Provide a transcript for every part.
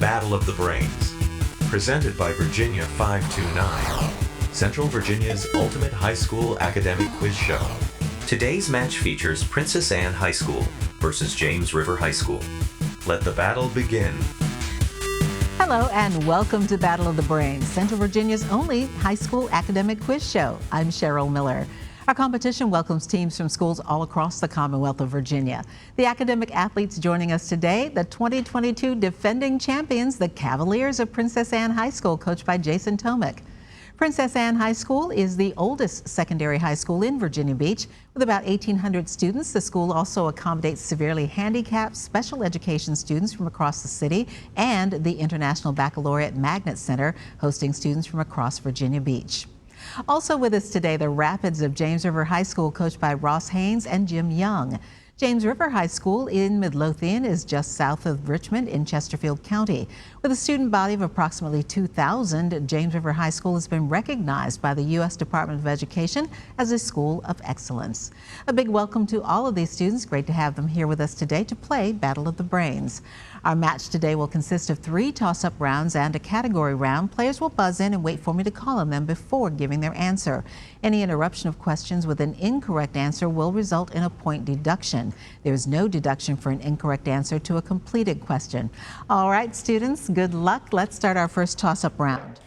Battle of the Brains, presented by Virginia 529, Central Virginia's ultimate high school academic quiz show. Today's match features Princess Anne High School versus James River High School. Let the battle begin. Hello and welcome to Battle of the Brains, Central Virginia's only high school academic quiz show. I'm Cheryl Miller. Our competition welcomes teams from schools all across the Commonwealth of Virginia. The academic athletes joining us today, the 2022 defending champions, the Cavaliers of Princess Anne High School, coached by Jason Tomick. Princess Anne High School is the oldest secondary high school in Virginia Beach. With about 1,800 students, the school also accommodates severely handicapped special education students from across the city and the International Baccalaureate Magnet Center, hosting students from across Virginia Beach. Also with us today, the Rapids of James River High School, coached by Ross Haynes and Jim Young. James River High School in Midlothian is just south of Richmond in Chesterfield County. With a student body of approximately 2,000, James River High School has been recognized by the U.S. Department of Education as a school of excellence. A big welcome to all of these students. Great to have them here with us today to play Battle of the Brains. Our match today will consist of 3 toss-up rounds and a category round. Players will buzz in and wait for me to call on them before giving their answer. Any interruption of questions with an incorrect answer will result in a point deduction. There is no deduction for an incorrect answer to a completed question. All right, students, good luck. Let's start our first toss-up round.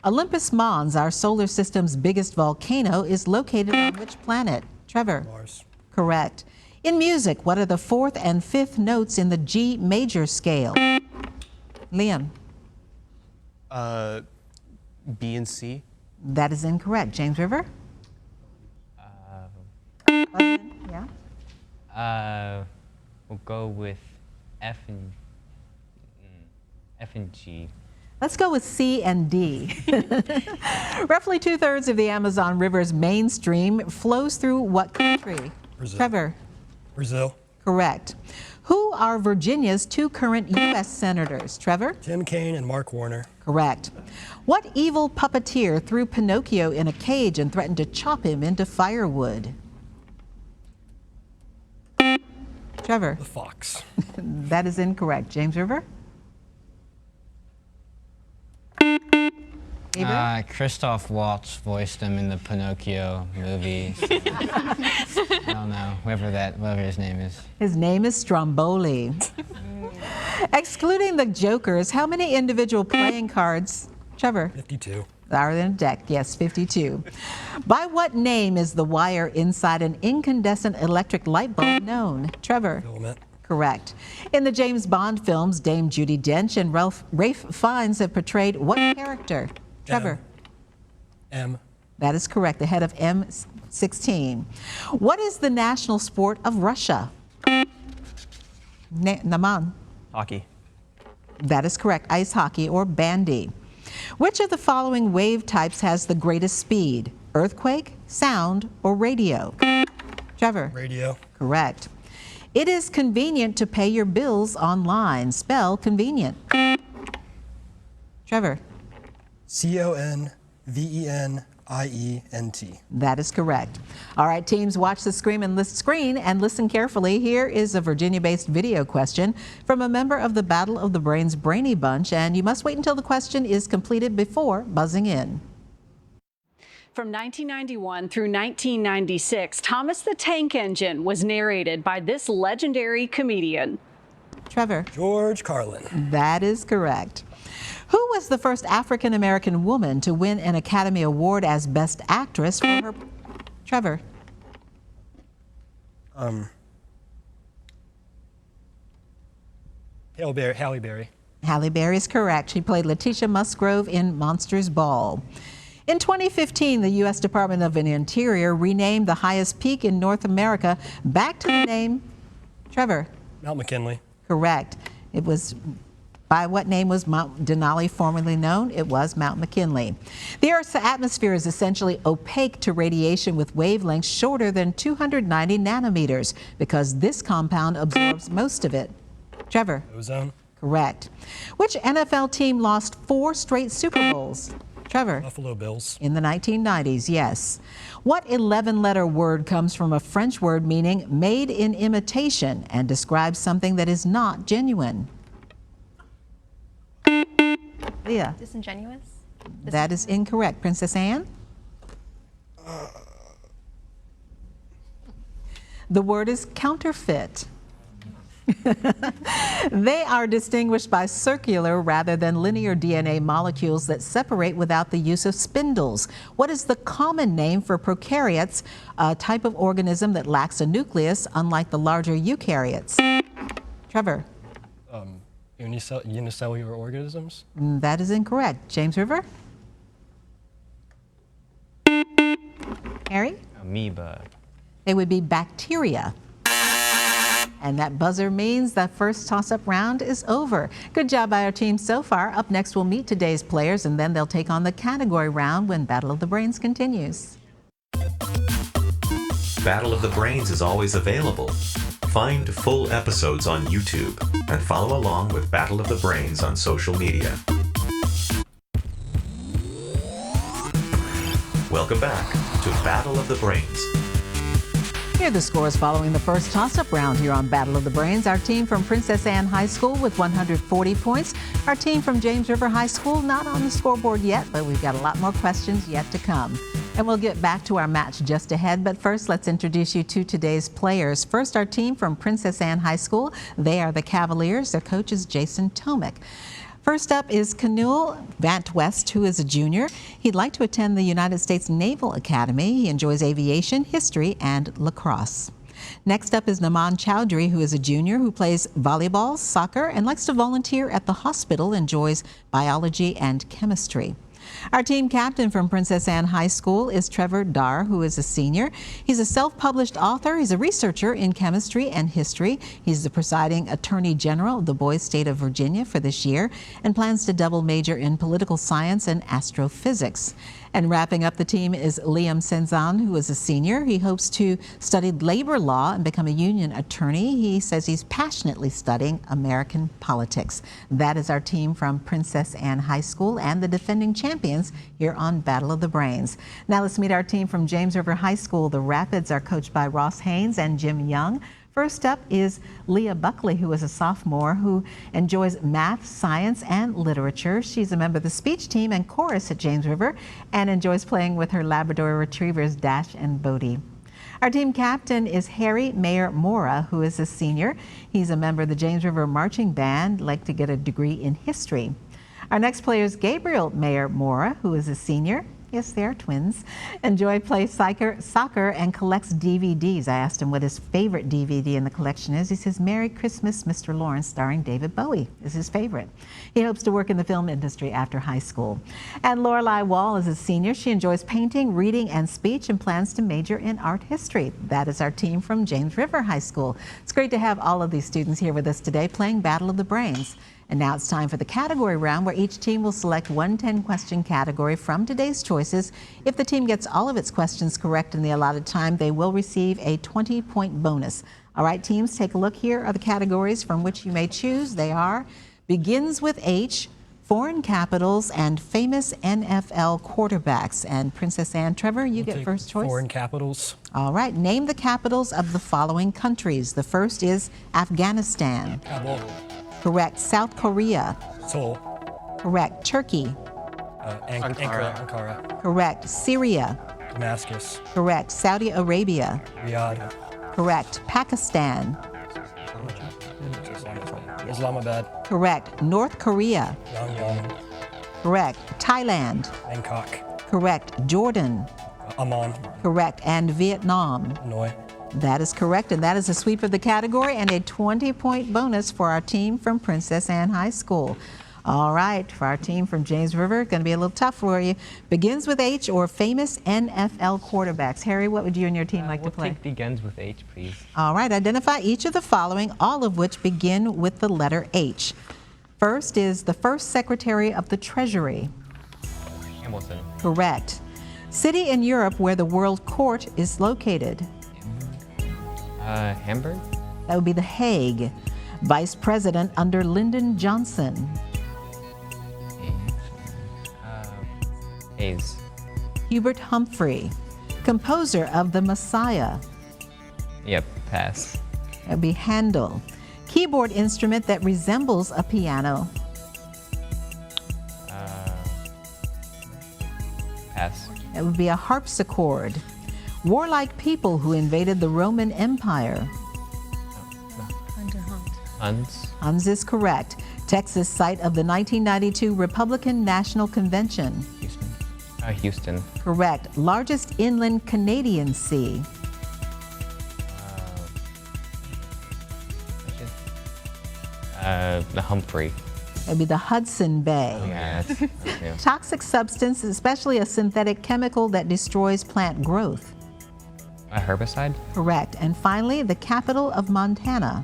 Olympus Mons, our solar system's biggest volcano, is located on which planet? Trevor? Mars. Correct. In music, what are the 4th and 5th notes in the G major scale? Liam? B and C. That is incorrect. James River? Yeah. We'll go with F and G. Let's go with C and D. Roughly 2/3 of the Amazon River's main stream flows through what country? Brazil. Trevor? Brazil. Correct. Who are Virginia's 2 current U.S. senators? Trevor? Tim Kaine and Mark Warner. Correct. What evil puppeteer threw Pinocchio in a cage and threatened to chop him into firewood? Trevor? The Fox. That is incorrect. James River? Christoph Waltz voiced him in the Pinocchio movie. I don't know, whoever his name is. His name is Stromboli. Excluding the jokers, how many individual playing cards? Trevor? 52. Are in a deck, yes, 52. By what name is the wire inside an incandescent electric light bulb known? Trevor? Filament. Correct. In the James Bond films, Dame Judi Dench and Ralph Fiennes have portrayed what character? Trevor? M. That is correct, the head of M16. What is the national sport of Russia? Naman? Hockey. That is correct, ice hockey or bandy. Which of the following wave types has the greatest speed? Earthquake, sound, or radio? Trevor? Radio. Correct. It is convenient to pay your bills online. Spell convenient. Trevor? CONVENIENT. That is correct. All right, teams, watch the screen and listen carefully. Here is a Virginia-based video question from a member of the Battle of the Brains Brainy Bunch, and you must wait until the question is completed before buzzing in. From 1991 through 1996, Thomas the Tank Engine was narrated by this legendary comedian. Trevor? George Carlin. That is correct. Who was the first African-American woman to win an Academy Award as Best Actress for her... Trevor? Halle Berry. Halle Berry is correct. She played Letitia Musgrove in Monsters Ball. In 2015, the U.S. Department of the Interior renamed the highest peak in North America back to the name... Trevor? Mount McKinley. Correct. It was... By what name was Mount Denali formerly known? It was Mount McKinley. The Earth's atmosphere is essentially opaque to radiation with wavelengths shorter than 290 nanometers because this compound absorbs most of it. Trevor? Ozone. Correct. Which NFL team lost 4 straight Super Bowls? Trevor? Buffalo Bills. In the 1990s, yes. What 11-letter word comes from a French word meaning made in imitation and describes something that is not genuine? Leah. Disingenuous? That is incorrect. Princess Anne? The word is counterfeit. They are distinguished by circular rather than linear DNA molecules that separate without the use of spindles. What is the common name for prokaryotes, a type of organism that lacks a nucleus, unlike the larger eukaryotes? Trevor? Unicellular organisms? That is incorrect. James River? Harry? Amoeba. They would be bacteria. And that buzzer means the first toss-up round is over. Good job by our team so far. Up next, we'll meet today's players, and then they'll take on the category round when Battle of the Brains continues. Battle of the Brains is always available. Find full episodes on YouTube and follow along with Battle of the Brains on social media. Welcome back to Battle of the Brains. Here are the scores following the first toss-up round here on Battle of the Brains. Our team from Princess Anne High School with 140 points. Our team from James River High School not on the scoreboard yet, but we've got a lot more questions yet to come. And we'll get back to our match just ahead, but first let's introduce you to today's players. First, our team from Princess Anne High School. They are the Cavaliers. Their coach is Jason Tomick. First up is Canul Bantwest, who is a junior. He'd like to attend the United States Naval Academy. He enjoys aviation, history, and lacrosse. Next up is Naman Chowdhury, who is a junior who plays volleyball, soccer, and likes to volunteer at the hospital, enjoys biology and chemistry. Our team captain from Princess Anne High School is Trevor Dar, who is a senior. He's a self-published author. He's a researcher in chemistry and history. He's the presiding attorney general of the Boys State of Virginia for this year and plans to double major in political science and astrophysics. And wrapping up the team is Liam Senzan, who is a senior. He hopes to study labor law and become a union attorney. He says he's passionately studying American politics. That is our team from Princess Anne High School and the defending champions here on Battle of the Brains. Now let's meet our team from James River High School. The Rapids are coached by Ross Haynes and Jim Young. First up is Leah Buckley, who is a sophomore who enjoys math, science, and literature. She's a member of the speech team and chorus at James River and enjoys playing with her Labrador retrievers, Dash and Bodie. Our team captain is Harry Mayer Mora, who is a senior. He's a member of the James River Marching Band, like to get a degree in history. Our next player is Gabriel Mayer Mora, who is a senior. Yes, they are twins. Enjoy play soccer and collects DVDs. I asked him what his favorite DVD in the collection is. He says Merry Christmas, Mr. Lawrence, starring David Bowie, is his favorite. He hopes to work in the film industry after high school. And Lorelei Wall is a senior. She enjoys painting, reading, and speech and plans to major in art history. That is our team from James River High School. It's great to have all of these students here with us today playing Battle of the Brains. And now it's time for the category round, where each team will select one 10-question category from today's choices. If the team gets all of its questions correct in the allotted time, they will receive a 20-point bonus. All right, teams, take a look. Here are the categories from which you may choose. They are begins with H, foreign capitals, and famous NFL quarterbacks. And Princess Anne, Trevor, you get first choice. Foreign capitals. All right, name the capitals of the following countries. The first is Afghanistan. Kabul. Correct. South Korea. Seoul. Correct. Turkey. Ankara. Correct. Syria. Damascus. Correct. Saudi Arabia. Riyadh. Correct. Pakistan. Islamabad. Correct. North Korea. Yangon. Correct. Thailand. Bangkok. Correct. Jordan. Amman. Correct. And Vietnam. Hanoi. That is correct, and that is a sweep of the category and a 20-point bonus for our team from Princess Anne High School. All right, for our team from James River, going to be a little tough for you. Begins with H or famous NFL quarterbacks. Harry, what would you and your team like to play? We'll take begins with H, please. All right, identify each of the following, all of which begin with the letter H. First is the first Secretary of the Treasury. Hamilton. Correct. City in Europe where the World Court is located. Hamburg? That would be The Hague. Vice President under Lyndon Johnson. Hayes. Hubert Humphrey. Composer of The Messiah. Yep, pass. That would be Handel. Keyboard instrument that resembles a piano. That would be a harpsichord. Warlike people who invaded the Roman Empire. Huns. Huns is correct. Texas site of the 1992 Republican National Convention. Houston. Houston. Correct. Largest inland Canadian sea. The Humphrey. That would be the Hudson Bay. Yeah. Okay. Toxic substance, especially a synthetic chemical that destroys plant growth. A herbicide. Correct. And finally, the capital of Montana.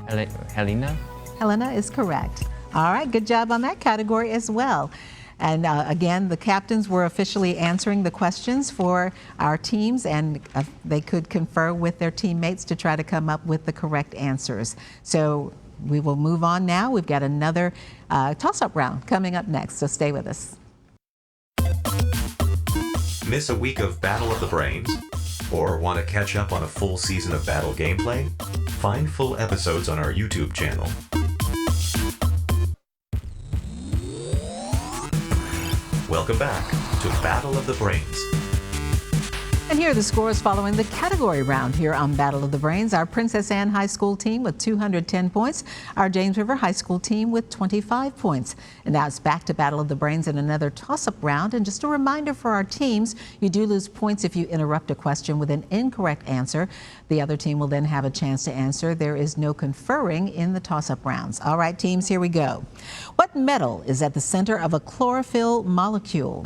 Helena. Helena is correct. All right, good job on that category as well. And again, the captains were officially answering the questions for our teams, and they could confer with their teammates to try to come up with the correct answers. So we will move on now. We've got another toss-up round coming up next, so stay with us. Miss a week of Battle of the Brains? Or want to catch up on a full season of Battle gameplay? Find full episodes on our YouTube channel. Welcome back to Battle of the Brains. And here are the scores following the category round here on Battle of the Brains. Our Princess Anne High School team with 210 points. Our James River High School team with 25 points. And now it's back to Battle of the Brains in another toss-up round. And just a reminder for our teams, you do lose points if you interrupt a question with an incorrect answer. The other team will then have a chance to answer. There is no conferring in the toss-up rounds. All right, teams, here we go. What metal is at the center of a chlorophyll molecule?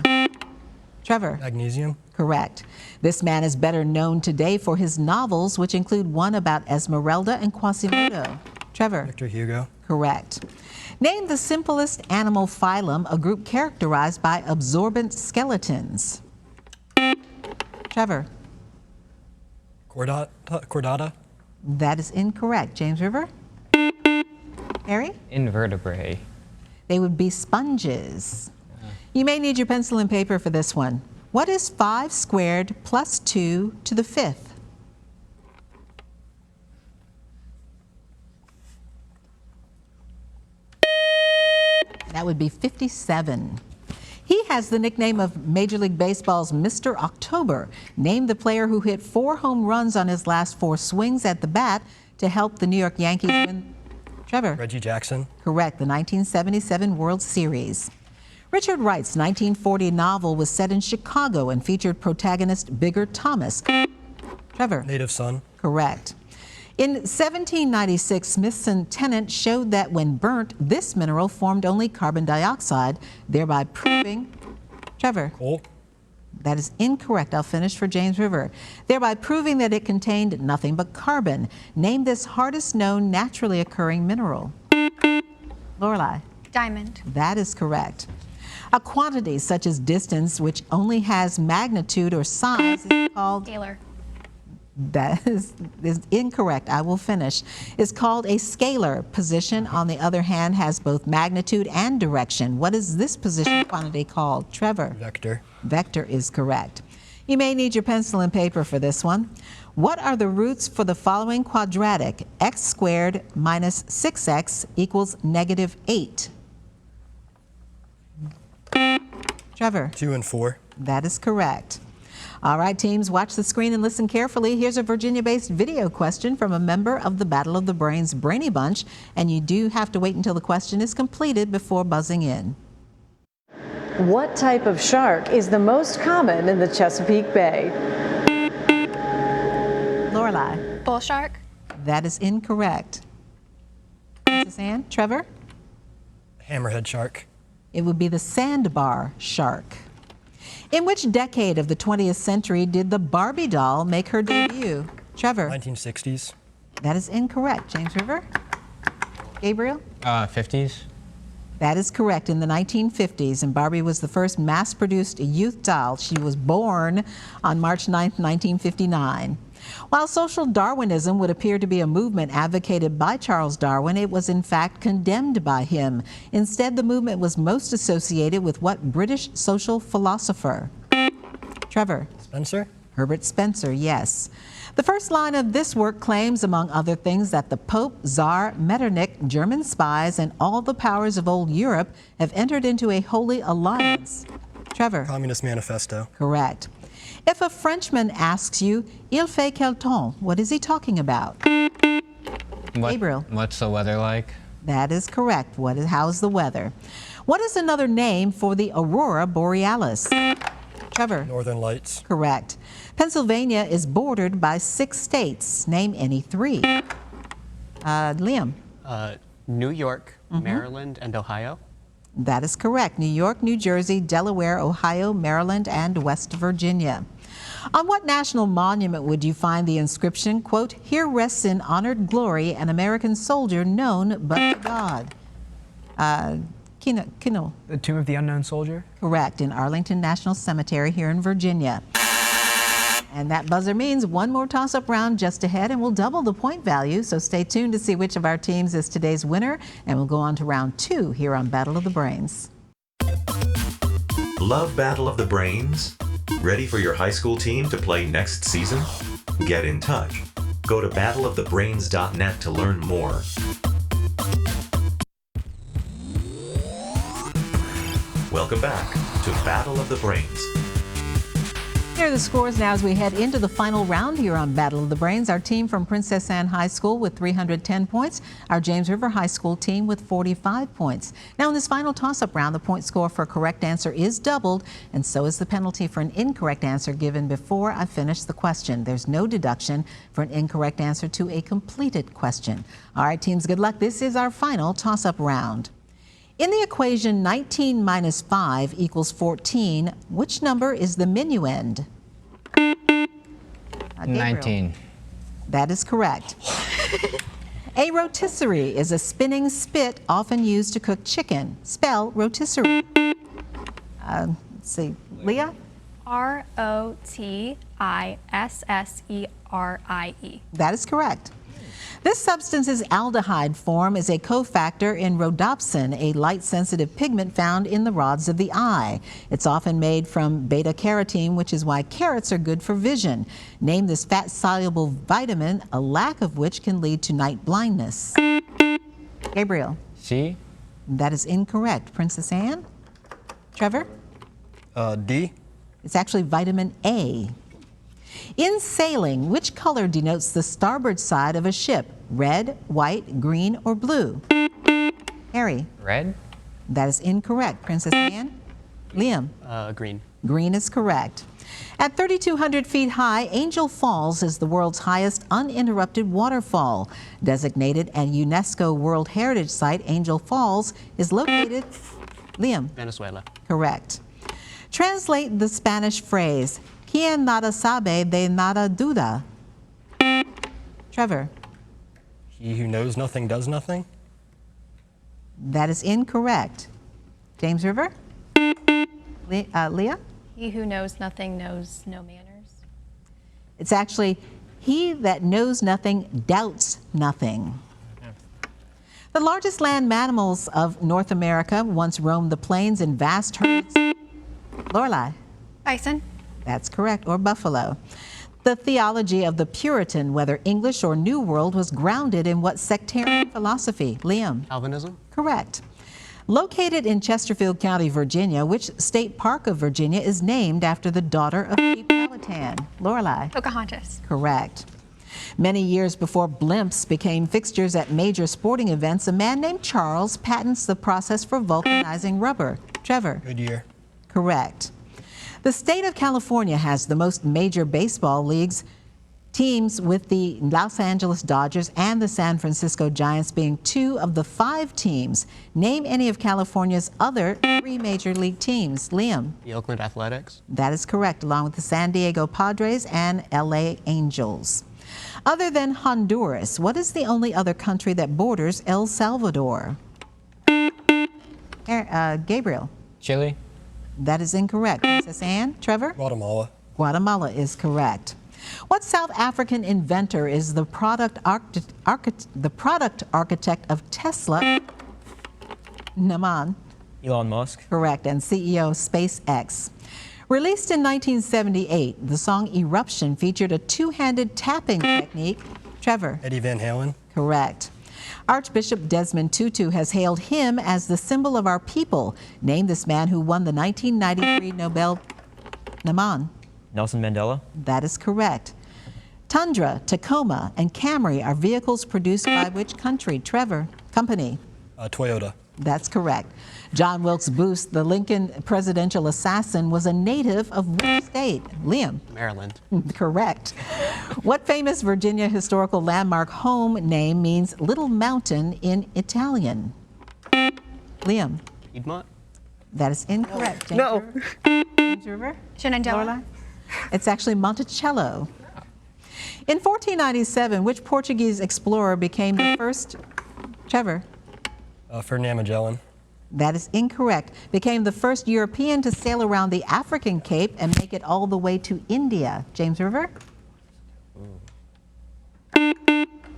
Trevor. Magnesium. Correct. This man is better known today for his novels, which include one about Esmeralda and Quasimodo. Trevor. Victor Hugo. Correct. Name the simplest animal phylum, a group characterized by absorbent skeletons. Trevor. Chordata. That is incorrect. James River. Harry. Invertebrate. They would be sponges. You may need your pencil and paper for this one. What is 5 squared plus 2 to the 5th? That would be 57. He has the nickname of Major League Baseball's Mr. October. Name the player who hit 4 home runs on his last 4 swings at the bat to help the New York Yankees win. Trevor. Reggie Jackson. Correct, the 1977 World Series. Richard Wright's 1940 novel was set in Chicago and featured protagonist Bigger Thomas. Trevor. Native Son. Correct. In 1796, Smithson Tennant showed that when burnt, this mineral formed only carbon dioxide, thereby proving, Trevor. Coal. That is incorrect. I'll finish for James River. Thereby proving that it contained nothing but carbon. Name this hardest known naturally occurring mineral. Lorelei. Diamond. That is correct. A quantity such as distance, which only has magnitude or size, is called. Scalar. That is incorrect. I will finish. Is called a scalar. Position, on the other hand, has both magnitude and direction. What is this position quantity called? Trevor. Vector. Vector is correct. You may need your pencil and paper for this one. What are the roots for the following quadratic? X squared minus 6x equals -8. Trevor. 2 and 4. That is correct. All right, teams, watch the screen and listen carefully. Here's a Virginia-based video question from a member of the Battle of the Brains Brainy Bunch, and you do have to wait until the question is completed before buzzing in. What type of shark is the most common in the Chesapeake Bay? Lorelei. Bull shark. That is incorrect. Princess Anne. Trevor. Hammerhead shark. It would be the sandbar shark. In which decade of the 20th century did the Barbie doll make her debut? Trevor. 1960s. That is incorrect. James River. Gabriel. 50s. That is correct, in the 1950s, and Barbie was the first mass-produced youth doll. She was born on March 9, 1959. While social Darwinism would appear to be a movement advocated by Charles Darwin, it was in fact condemned by him. Instead, the movement was most associated with what British social philosopher? Trevor. Spencer. Herbert Spencer, yes. The first line of this work claims, among other things, that the Pope, Tsar, Metternich, German spies, and all the powers of old Europe have entered into a holy alliance. Trevor? Communist Manifesto. Correct. If a Frenchman asks you, il fait quel temps, what is he talking about? Gabriel? What's the weather like? That is correct. How's the weather? What is another name for the aurora borealis? Trevor? Northern Lights. Correct. Pennsylvania is bordered by 6 states. Name any 3. Liam? New York, Maryland, and Ohio. That is correct. New York, New Jersey, Delaware, Ohio, Maryland, and West Virginia. On what national monument would you find the inscription, quote, "Here rests in honored glory an American soldier known but to God"? Kino. The Tomb of the Unknown Soldier? Correct, in Arlington National Cemetery here in Virginia. And that buzzer means one more toss-up round just ahead, and we'll double the point value, so stay tuned to see which of our teams is today's winner, and we'll go on to round 2 here on Battle of the Brains. Love Battle of the Brains? Ready for your high school team to play next season? Get in touch. Go to battleofthebrains.net to learn more. Welcome back to Battle of the Brains. Here are the scores now as we head into the final round here on Battle of the Brains. Our team from Princess Anne High School with 310 points. Our James River High School team with 45 points. Now in this final toss-up round, the point score for a correct answer is doubled, and so is the penalty for an incorrect answer given before I finish the question. There's no deduction for an incorrect answer to a completed question. All right, teams, good luck. This is our final toss-up round. In the equation 19 minus 5 equals 14, which number is the minuend? Gabriel. 19. That is correct. A rotisserie is a spinning spit often used to cook chicken. Spell rotisserie. Let's see. Leah? Rotissesserie. That is correct. This substance's aldehyde form is a cofactor in rhodopsin, a light-sensitive pigment found in the rods of the eye. It's often made from beta-carotene, which is why carrots are good for vision. Name this fat-soluble vitamin, a lack of which can lead to night blindness. Gabriel? C? That is incorrect. Princess Anne? Trevor? D. It's actually vitamin A. In sailing, which color denotes the starboard side of a ship? Red, white, green, or blue? Harry? Red? That is incorrect. Princess Anne? Liam? Green. Green is correct. At 3,200 feet high, Angel Falls is the world's highest uninterrupted waterfall. Designated a UNESCO World Heritage Site, Angel Falls is located... Liam? Venezuela. Correct. Translate the Spanish phrase, "Quien nada sabe de nada duda." Trevor? He who knows nothing does nothing. That is incorrect. James River? Leah? He who knows nothing knows no manners. It's actually, he that knows nothing doubts nothing. The largest land mammals of North America once roamed the plains in vast herds. Lorelei? Bison. That's correct, or buffalo. The theology of the Puritan, whether English or New World, was grounded in what sectarian philosophy? Liam? Calvinism. Correct. Located in Chesterfield County, Virginia, which state park of Virginia is named after the daughter of Chief Powhatan? Lorelei? Pocahontas. Correct. Many years before blimps became fixtures at major sporting events, a man named Charles patents the process for vulcanizing rubber. Trevor? Goodyear. Correct. The state of California has the most major baseball leagues teams, with the Los Angeles Dodgers and the San Francisco Giants being 2 of the 5 teams. Name any of California's other 3 major league teams. Liam? The Oakland Athletics. That is correct, along with the San Diego Padres and LA Angels. Other than Honduras, what is the only other country that borders El Salvador? Gabriel? Chile? That is incorrect. Princess Anne? Trevor? Guatemala. Guatemala is correct. What South African inventor is the product architect of Tesla? Naman? Elon Musk. Correct, and CEO of SpaceX. Released in 1978, the song Eruption featured a 2-handed tapping technique. Trevor? Eddie Van Halen. Correct. Archbishop Desmond Tutu has hailed him as the symbol of our people. Name this man who won the 1993 Nobel Naman. Nelson Mandela. That is correct. Tundra, Tacoma, and Camry are vehicles produced by which company? Toyota. That's correct. John Wilkes Booth, the Lincoln presidential assassin, was a native of which state? Liam. Maryland. Correct. What famous Virginia historical landmark home name means little mountain in Italian? Liam. Piedmont. That is incorrect. James River? Shenandoah. Lorelai? It's actually Monticello. In 1497, which Portuguese explorer became the first? Trevor? Ferdinand Magellan. That is incorrect. Became the first European to sail around the African Cape and make it all the way to India. James River?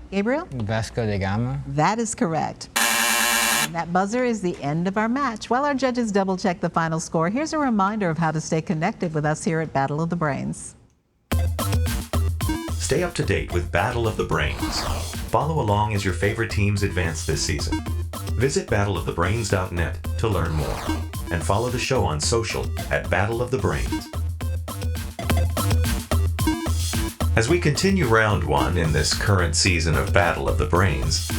Gabriel? Vasco da Gama. That is correct. And that buzzer is the end of our match. While our judges double check the final score, here's a reminder of how to stay connected with us here at Battle of the Brains. Stay up to date with Battle of the Brains. Follow along as your favorite teams advance this season. Visit battleofthebrains.net to learn more. And follow the show on social at Battle of the Brains. As we continue round one in this current season of Battle of the Brains,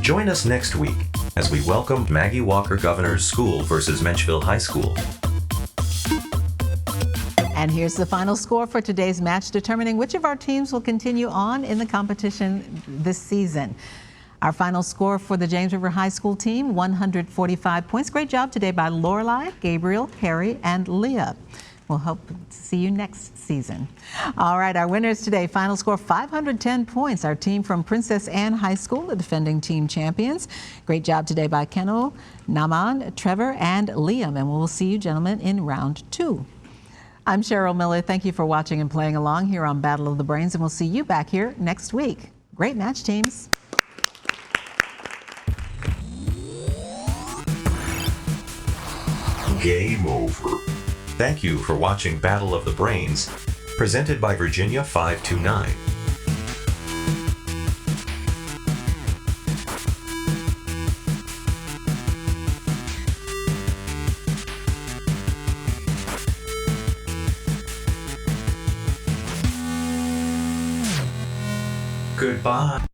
join us next week as we welcome Maggie Walker Governor's School versus Menchville High School. And here's the final score for today's match, determining which of our teams will continue on in the competition this season. Our final score for the James River High School team, 145 points. Great job today by Lorelai, Gabriel, Harry, and Leah. We'll hope to see you next season. All right, our winners today, final score 510 points. Our team from Princess Anne High School, the defending team champions. Great job today by Keno, Naman, Trevor, and Liam. And we'll see you gentlemen in round 2. I'm Cheryl Miller. Thank you for watching and playing along here on Battle of the Brains, and we'll see you back here next week. Great match, teams. Game over. Thank you for watching Battle of the Brains, presented by Virginia 529. Goodbye.